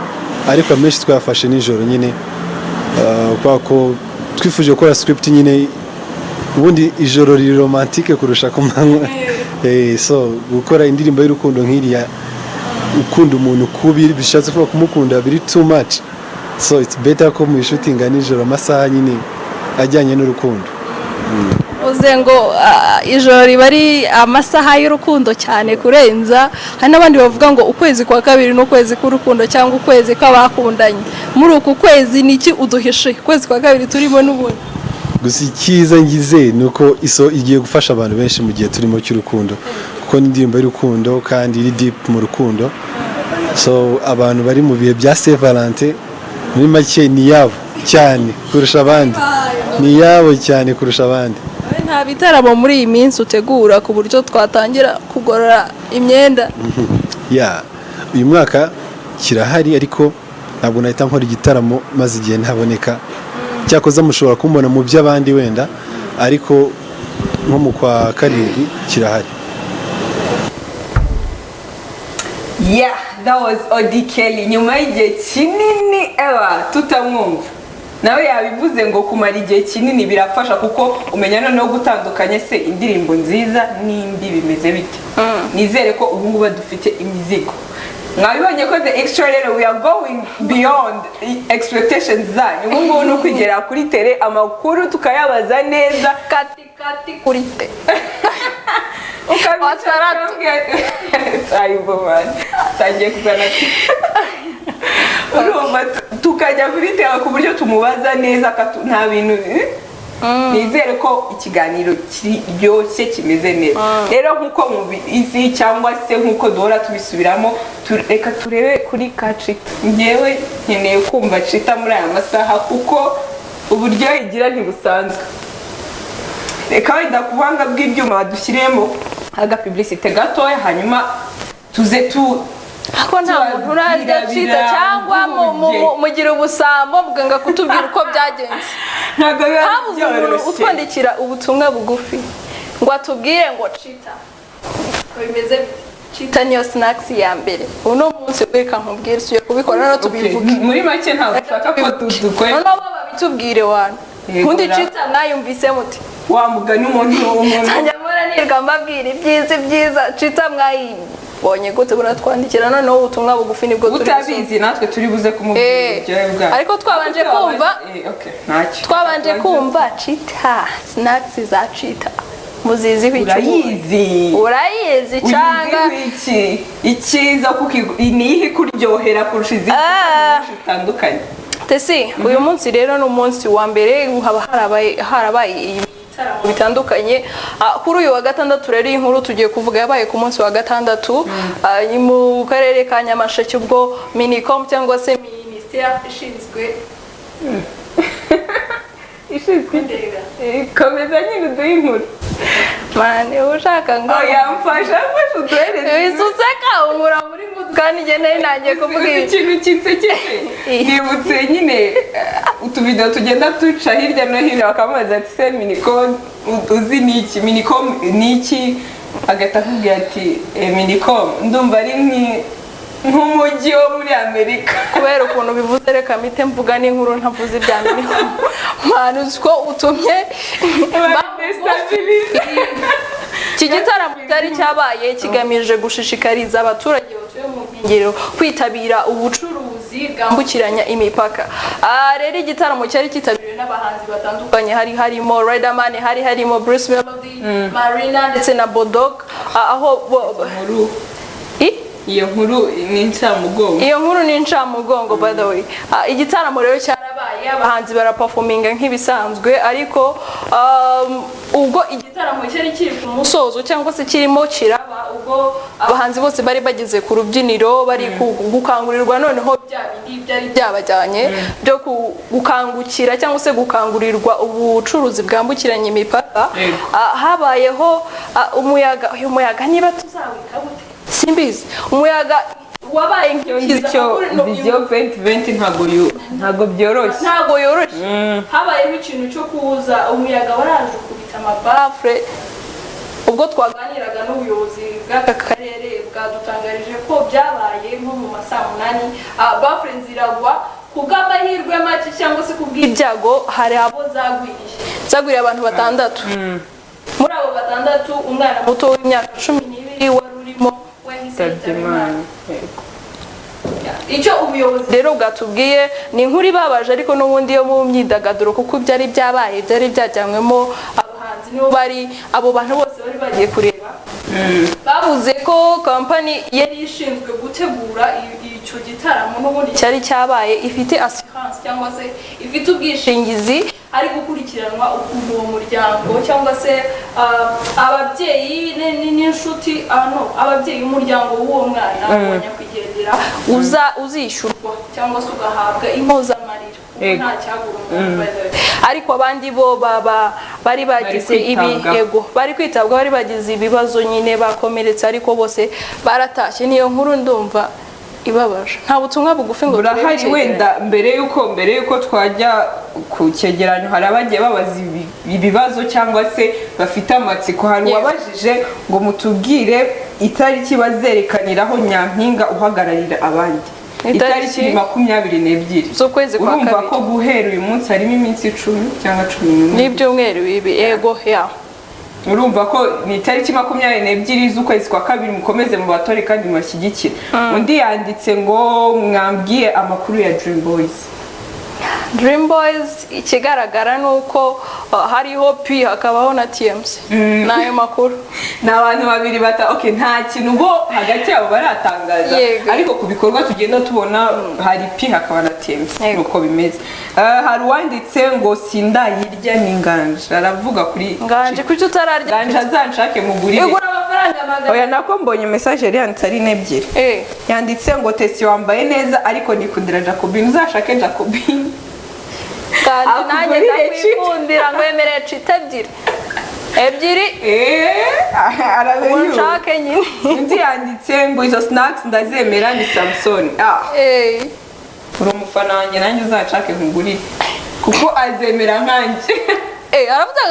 ariko amenshi twayafashe nijoro nyine, kubera ko twifuje gukora script nyine, ubundi ijoro riri romantike kurusha ku manywa. So gukora indirimbo y'urukundo nk'iriya, ukunda umuntu kubi bishatse kuvuga kumukunda biri too much, so it's better ko muyishutinga nijoro amasaha nyine ajyanye n'urukundo. Uze ngo ijoro riba ari amasaha y'urukundo cyane kurenza. Hari n'abandi bavuga ngo ukwezi kwa kabiri n'ukwezi k'urukundo cyangwa ukwezi kw'abakundanye. Muri uku kwezi niki uduhishe? Ukwezi kwa kabiri turimo n'ubundi. Gusa icyiza ngize ni uko igiye gufasha abantu benshi mu gihe turimo cy'urukundo, kuko ni indirimbo y'urukundo kandi iri deep mu rukundo. So abantu bari mu bihe bya Saint Valentin, muri make ni yabo cyane kurusha abandi, ni yabo cyane kurusha abandi. Nta bitaramo muri iyi minsi utegura ku buryo twatangira kugorora imyenda? Uyu mwaka kirahari ariko ntabwo nahita nkora igitaramo maze igihe ntaboneka. Cyakoze mushobora kumbona mu by'abandi wenda, ariko nko mu kwa karindwi kirahari. That was Auddy Kelly. Nyuma y'igihe kinini tutamwumva, nawe yabivuze ngo kumara igihe kinini birafasha kuko umenya noneho gutandukanya se indirimbo nziza n'indi bimeze bite. Nizere ko ubu ngubu dufite imizigo. Mwabibonye ko The Extra rero we are going beyond expectations zanyu. Ubu ngubu ni ukugera kuri tele, amakuru tukayabaza neza kati kuri te. Tangiye kuzana urumva tukajya kuri tele ku buryo tumubaza neza nta bintu. Nizere ko ikiganiro kiryoshye kimeze neza. Rero nkuko mubizi cyangwa se nkuko duhora tubisubiramo, reka turebe kuri Kachita. Ngewe nkeneye kumva Chita muri aya masaha kuko uburyo igira ntibusanzwe. Reka wenda kubanga bw'ibyuma badushyiremo aga publicité gatoya, hanyuma tuze ako nta muntu urarya Chita cyangwa mugira ubusambo bwanga kutubwira uko byagenze. Ntabwo byoroshye utwandikira ubutumwa bugufi ngo atubwire ngo Chita ko bimeze. Chita niyo snacks ya mbere uno munsi reka nkubwire suye kubikora no tubivuge muri make. Ntabwo ushaka ko dukora no babitubwire wana kundi Chita mwayumvise muti wa mugani umuntu njyamora nirwa mbabwira ibyiza Chita mwayibonye gute buratwandikira noneho ubutumwa bugufi nibwo turi utabizi natwe turi buze kumubwira ibyo bwa ariko twabanje kumva Chita snacks za Chita muzizi urayizi cyanga ikiza nihe kuryohera kurusha izindi zitandukanye. Tesi uyu munsi rero ni umunsi wa mbere, haba harabaye ibitaramo bitandukanye. Kuri uyu wa gatandatu rero inkuru tugiye kuvuga yabaye ku munsi wa gatandatu mu karere ka Nyamasheke, ubwo Minicom cyangwa se Minisiteri ishinzwe komeza nyine uduhe inkuru mane ushaka ngo yamfasha uduhereze isuseka umura muri mudu kandi njye nangiye kuvuga ikintu kinsekeje. Nibutse nyine utuvidewo tugenda duca hirya no hino bakamubaza ati se Minicom uzi niki, Minicom niki, agahita akubwira ati Minicom ndumva ari nk'umujyi wo muri Amerika. kubera ukuntu bivuze reka mpite mvuga n'inkuru ntavuze ibya Amerika mpano uziko utumye iki gitaramo cyari cyabaye kigamije gushishikariza abaturage batuye mu nkengero kwitabira ubucuruzi bwambukiranya imipaka. Rero igitaramo cyari cyitabiriwe n'abahanzi batandukanye, hari harimo Riderman, hari harimo Bruce Melody, Marina ndetse na Bodog, aho iyo nkuru ni incamugongo. Iyo nkuru ni incamugongo by the way. Igitaramo rero cyarabaye, abahanzi baraperforminga nk'ibisanzwe, ariko ubwo igitaramo cyari kiri ku musozo cyangwa se kirimo kiraba, ubwo abahanzi bose bari bageze ku rubyiniro bari gukangurirwa noneho bya bindi byari byabajyanye byo gukangukira cyangwa se gukangurirwa ubucuruzi bwambukiranya imipaka. Habayeho umuyaga, uyu muyaga niba tuzawika gute simbizi, umuyaga wabaye nk'icyo Vision 2020 ntago byoroshye, habayeho ikintu cyo kuza umuyaga waraje ukubita amabafure. Ubwo twaganiraga n'ubuyobozi bw'aka karere bwadutangarije ko byabaye nko mu masaa 8 bafure ziragwa ku bw'amahirwe make cyangwa se ku bw'ibyago, hari abo zagwiriye abantu 6. Muri abo 6 umwana muto w'imyaka 12 wari urimo icyo ubuyobozi rero bwatubwiye ni inkuru ibabaje, ariko n'ubundi yo mu myidagaduro, kuko byari byabaye byari byajyanywemo abahanzi nibo bari abo bantu bose bari bagiye kureba. Bavuze ko kampani yari ishinzwe gutegura icyo gitaramo n'ubundi cyari cyabaye ifite assurance cyangwa se ifite ubwishingizi, ari gukurikiranwa ukuntu uwo muryango cyangwa se ababyeyi n'inshuti ababyeyi umuryango w'uwo mwana wanyakwigendera uzishyurwa cyangwa se ugahabwa impozamarira nta cyagura umuntu. Ariko abandi bo bari bagize bari kwitabwaho, bari bagize ibibazo nyine bakomeretse, ariko bose baratashye. Niyo nkuru ndumva ibabaje, nta butumwa bugufi ngo burahari. Wenda mbere yuko twajya ku cyegeranyo, hari abagiye babaza ibibazo cyangwa se bafite amatsiko. Hari wabajije ngo mutubwire itariki bazerekaniraho Nyampinga uhagararira abandi. Itariki 22 z'ukwezi kwa kabiri. Urumva ko guhera uyu munsi harimo iminsi 10 cyangwa 11 n'ibyumweru bibi. Ego ya urumva ko ni itariki 22 z'ukwezi kwa kabiri. Mukomeze mu batore kandi mubashyigikire. Undi yanditse ngo mwambwiye amakuru ya Dream Boys. Dream Boys ikigaragara nuko hariho P hakabaho na TMC. Nayo makuru ni abantu babiri okay, nta kintu bo hagati yabo baratangaza, ariko ku bikorwa tugenda tubona hari P hakaba na TMC nuko bimeze. Hari wanditse ngo sindayirya n'inganje, aravuga kuri nganje kuki utararya nganje azanshake mugurire igura amafaranga magana. Oya nako mbonye message yari yanditse ari nebyiri. Yanditse ngo Tesi wambaye neza ariko nikundira Jacobine, uzashake Jacobine kandi nanjye ndakwikundira ngo yemereye cita ebyiri unshake nyine. Undi yanditse ngo izo snacks ndazemera ni Samson. Uri umufana wanjye, nanjye uzashake nkugurire kuko azemera nkanje. Aravuga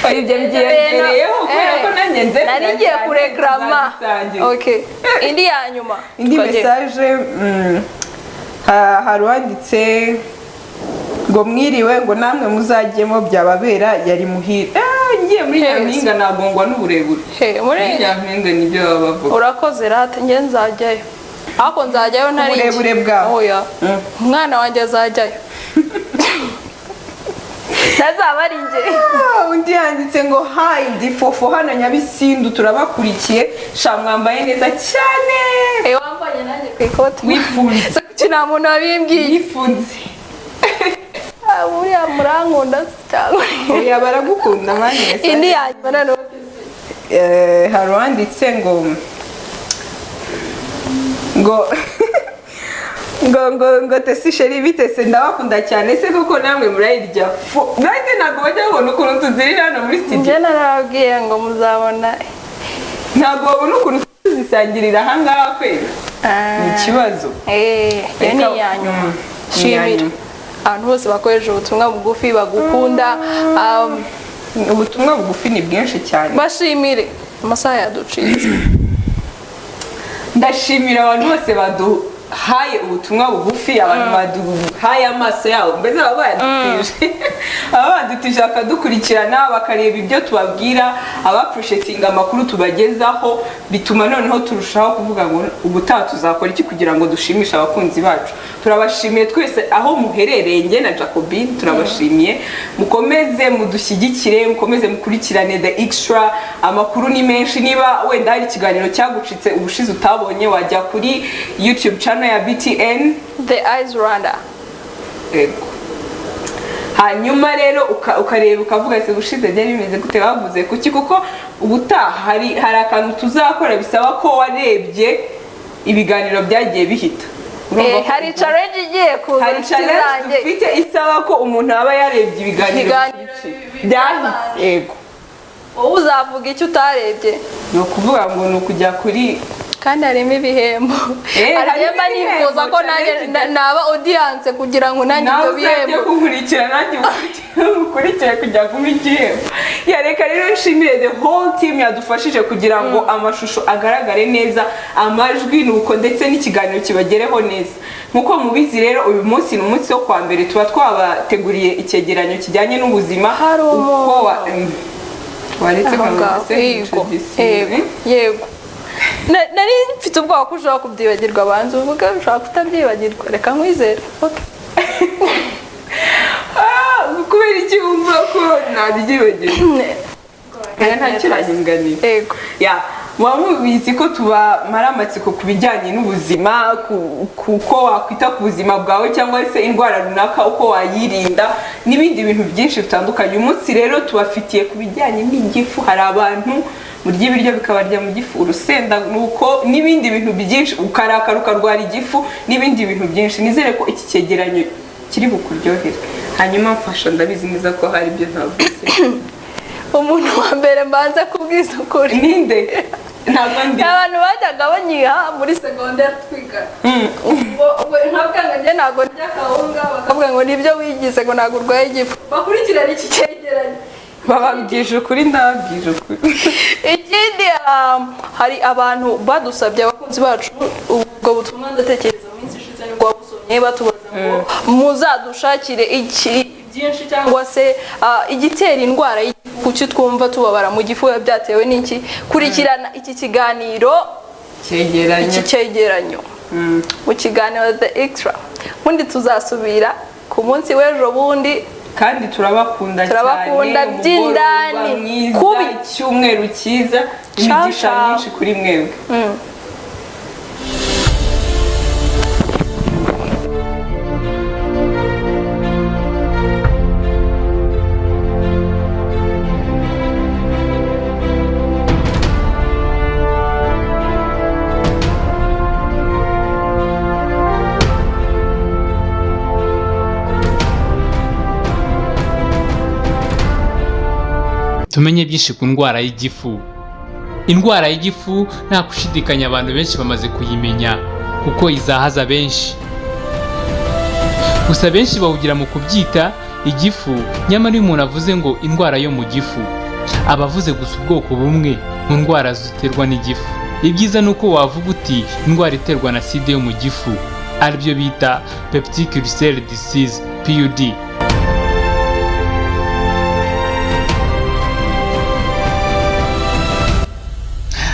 ngo ibyo byiyemereyeho kubera ko nanjye nze nari ngiye kureklama. Indi ya nyuma, indi message hari wanditse ngo mwiriwe, ngo namwe muzajyemo byababera yari muhira. Ngiye muri Nyampinga nagongwa n'uburebure. Muri Nyampinga nibyo baba bavuga. Urakoze rata, nge nzajyayo, ariko nzajyayo ntari uburebure bwawe. Oya umwana wanjye azajyayo ntazaba ari nge. Undi yanditse ngo hayi ndi Fofo hano Nyabisindu turabakurikiye, sha mwambaye neza cyane. Wambaye nanjye ku ikoti wifunze. Nta muntu wabimbwiye. Yifunze. Buriya murankunda cyangwa oya baragukunda mani. Indi yanyuma nano hari wanditse ngo Tesi sheri bitese ndabakunda cyane, se koko namwe murayirya. Nanjye ntabwo bajya babona ukuntu tuzirira hano muri studio. Njye narababwiye ngo muzabona, ntabwo babona ukuntu tuzisangirira ahangaha kweli. Ni ikibazo. Iyo ni iyanyuma. Shimira abantu bose bakoresha ubutumwa bugufi bagukunda. Ubutumwa bugufi ni bwinshi cyane. Bashimire amasaha yaducitse. ndashimira abantu bose baduhaye ubutumwa bugufi, abantu baduhaye amaso yabo, mbese baba badutije bakadukurikirana bakareba ibyo tubabwira, abaproshetinga amakuru tubagezaho, bituma noneho turushaho kuvuga ngo ubutaha tuzakora iki kugira ngo dushimishe abakunzi bacu. Turabashimiye twese aho muherereye, njye na Jacobine turabashimiye, mukomeze mudushyigikire, mukomeze mukurikirane The Extra, amakuru ni menshi. Niba wenda hari ikiganiro cyagucitse ubushize utabonye, wajya kuri YouTube channel ya BTN The Eyes Rwanda. Ego. Hanyuma rero ukareba ukavuga ati ubushize byari bimeze gute, bavuze kuki, kuko ubutaha hari akantu tuzakora bisaba ko warebye ibiganiro byagiye bihita. Hari challenge igiye kuza, hari challenge dufite isaba ko umuntu aba yarebye ibiganiro byahise. Yego. Wowe uzavuga icyo utarebye? Ni ukuvuga ngo ni ukujya kuri, kandi harimo ibihembo. Harimo nifuza ko nanjye naba audience kugira ngo nanjye ibyo bihembo. Nawe kunkurikira nanjye mukurikire kujya kumpa igihembo. Reka rero nshimire the whole team yadufashije kugira ngo amashusho agaragare neza, amajwi nuko ndetse n'ikiganiro kibagereho neza. Nkuko mubizi rero uyu munsi ni umunsi wo kwa mbere, tuba twabateguriye icyegeranyo kijyanye n'ubuzima uko waretse yego. Nari mfite ubwoba ko ushobora kubyibagirwa, abanza uvuga ushobora kutabyibagirwa, reka nkwizere. Kubera iki wumva ko nabyibagirwa? Nta kiranyunganira. Yego. Muba mubizi ko tubamara amatsiko ku bijyanye n'ubuzima, kuko wakwita ku buzima bwawe cyangwa se indwara runaka uko wayirinda n'ibindi bintu byinshi bitandukanye. Uyu munsi rero tubafitiye ku bijyanye n'igifu. Hari abantu murya ibiryo bikabarya mu gifu, urusenda nuko n'ibindi bintu byinshi, ukarakara ukarwara igifu n'ibindi bintu byinshi. Nizere ko iki cyegeranyo kiri bukuryohere. Hanyuma mfasha, ndabizi neza ko hari ibyo ntavuze. Umuntu wa mbere mbanza kubwiza ukuri ninde? Ntabwo ndi. Abantu bajyaga banyiha muri secondaire twiga. Ubwo nkabwanga njye ntabwo ndya kawunga, bakavuga ngo nibyo wigize ngo ntabwo urwaye igifu. Bakurikirana iki cyegeranyo. Bababwije ukuri, ndababwije ukuri. Ikindi hari abantu badusabye, abakunzi bacu, ubwo butumwa ndatekereza mu minsi ishize nibwo wabusomye, batubaza ngo muzadushakire iki byinshi cyangwa se igitera indwara y'igifu, kuki twumva tubabara mu gifu, byatewe n'iki. Kurikirana iki kiganiro cyegeranyo mu kiganiro The Extra. Ubundi tuzasubira ku munsi w'ejo bundi, kandi turabakunda by'indani kubi, icyumweru cyiza, imigisha myinshi kuri mwebwe. Tumenye byinshi ku ndwara y'igifu. Indwara y'igifu nta gushidikanya abantu benshi bamaze kuyimenya kuko izahaza benshi. Gusa benshi bawugira mu kubyita igifu, nyamara iyo umuntu avuze ngo indwara yo mu gifu, aba avuze gusa ubwoko bumwe mu ndwara ziterwa n'igifu. Ibyiza ni uko wavuga uti indwara iterwa na side yo mu gifu, aribyo bita peptic ulcer disease PUD.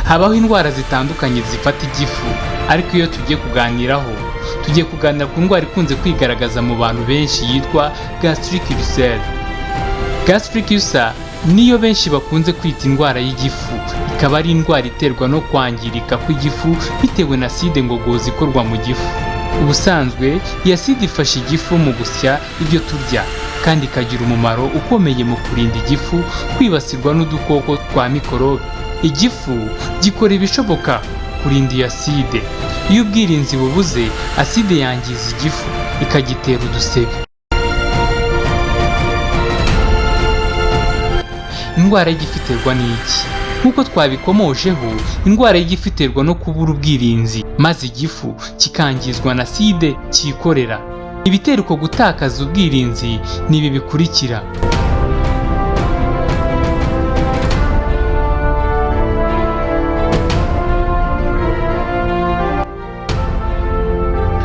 Habaho indwara zitandukanye zifata igifu, ariko iyo tugiye kuganira ku ndwara ikunze kwigaragaza mu bantu benshi yitwa gastric ulcer. Gastric ulcer niyo benshi bakunze kwita indwara y'igifu, ikaba ari indwara iterwa no kwangirika kw'igifu bitewe na acide ngogozi ikorwa mu gifu. Ubusanzwe iyi acide ifasha igifu mu gusya ibyo turya, kandi ikagira umumaro ukomeye mu kurinda igifu kwibasirwa n'udukoko twa mikorobe. Igifu gikora ibishoboka kurinda iyi acide. Iyo ubwirinzi bubuze, acide yangiza igifu ikagitera udusebe. Indwara y'igifu iterwa n'iki? Nk'uko twabikomojeho, indwara y'igifu iterwa no kubura ubwirinzi, maze igifu kikangizwa na acide cyikorera. Ibitera uko gutakaza ubwirinzi ni ibi bikurikira: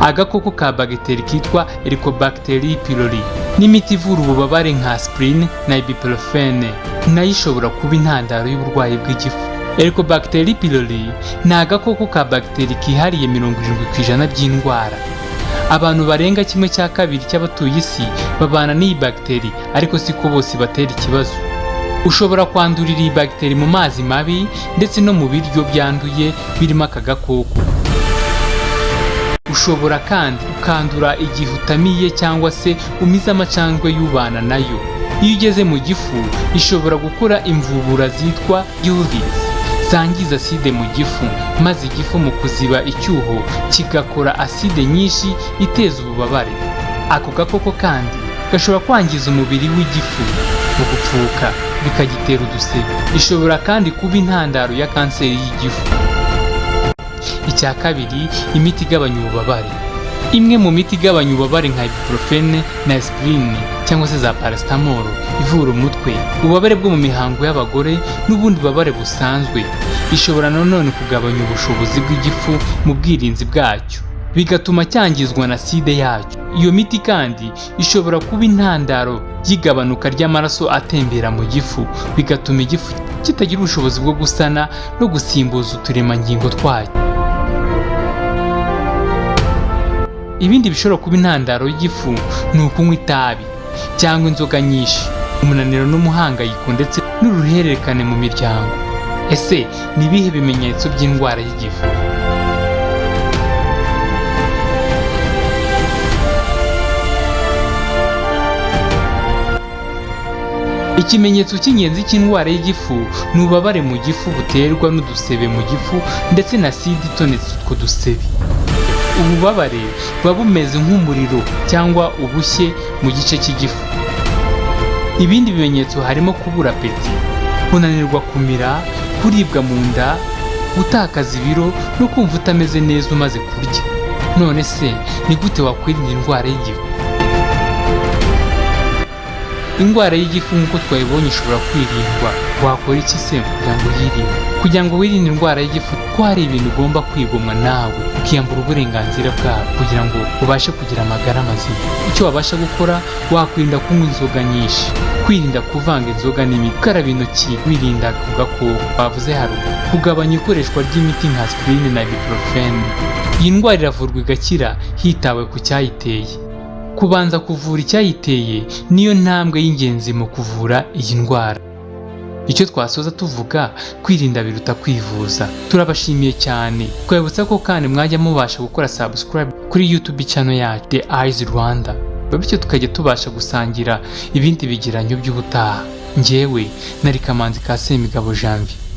agakoko ka bagiteri kitwa Helicobacter pylori, n'imiti ivura ububabare nka aspirin na ibuprofen nayo ishobora kuba intandaro y'uburwayi bw'igifu. Helicobacter pylori ni agakoko ka bagiteri kihariye 70% by'indwara. Abantu barenga 1/2 cy'abatuye isi babana n'iyi bagiteri, ariko siko bose batera ikibazo. Ushobora kwandurira iyi bagiteri mu mazi mabi ndetse no mu biryo byanduye birimo aka gakoko. Ushobora kandi ukandura igihe utamiye cyangwa se umize amacandwe y'ubana nayo. Iyo ugeze mu gifu ishobora gukora imvubura zitwa urines zangiza aside mu gifu, maze igifu mu kuziba icyuho kigakora aside nyinshi iteza ububabare. Ako gakoko kandi gashobora kwangiza umubiri w'igifu mu gupfuka bikagitera udusebe. Ishobora kandi kuba intandaro ya kanseri y'igifu. Icya kabiri, imiti igabanya ububabare. Imwe mu miti igabanya ububabare nka ibuprofen na aspirin cyangwa se za paracetamol ivura umutwe, ububabare bwo mu mihango y'abagore n'ubundi bubabare busanzwe. Ishobora nanone kugabanya ubushobozi bw'igifu mu bwirinzi bwacyo, bigatuma cyangizwa na aside yacyo. Iyo miti kandi ishobora kuba intandaro y'igabanuka ry'amaraso atembera mu gifu, bigatuma igifu kitagira ubushobozi bwo gusana no gusimbuza uturemangingo twacyo. Ibindi bishobora kuba intandaro y'igifu ni ukunywa itabi cyangwa inzoga nyinshi, umunaniro n'umuhangayiko ndetse n'uruhererekane mu miryango. Ese ni ibihe bimenyetso by'indwara y'igifu? Ikimenyetso cy'ingenzi cy'indwara y'igifu ni ububabare mu gifu buterwa n'udusebe mu gifu ndetse na aside itonetse utwo dusebe. Ububabare buba bumeze nk'umuriro cyangwa ubushye mu gice cy'igifu. Ibindi bimenyetso harimo kubura apeti, kunanirwa kumira, kuribwa mu nda, gutakaza ibiro no kumva utameze neza umaze kurya. None se ni gute wakwirinda indwara y'igifu? Indwara y'igifu nk'uko twayibonye ishobora kwirindwa. Wakora iki se kugira ngo uyirinde? Kugira ngo wirinde indwara y'igifu, ko hari ibintu ugomba kwigomwa nawe ukiyambura uburenganzira bwawe kugira ngo ubashe kugira amagara mazima. Icyo wabasha gukora, wakwirinda kunywa inzoga nyinshi, kwirinda kuvanga inzoga n'imiti, gukaraba intoki wirinda ku gakoko bavuze haruguru, kugabanya ikoreshwa ry'imiti nka aspirin na ibuprofen. Iyi ndwara iravurwa igakira hitawe ku cyayiteye. Kubanza kuvura icyayiteye niyo ntambwe y'ingenzi mu kuvura iyi ndwara. Icyo twasoza tuvuga, kwirinda biruta kwivuza. Turabashimiye cyane. Twabutsa ko kandi mwajya mubasha gukora subscribe kuri YouTube channel yacu The Eyes Rwanda, bityo tukajya tubasha gusangira ibindi bigeranyo by'ubutaha. Njyewe nari Kamanzi ka Semigabo Janvier.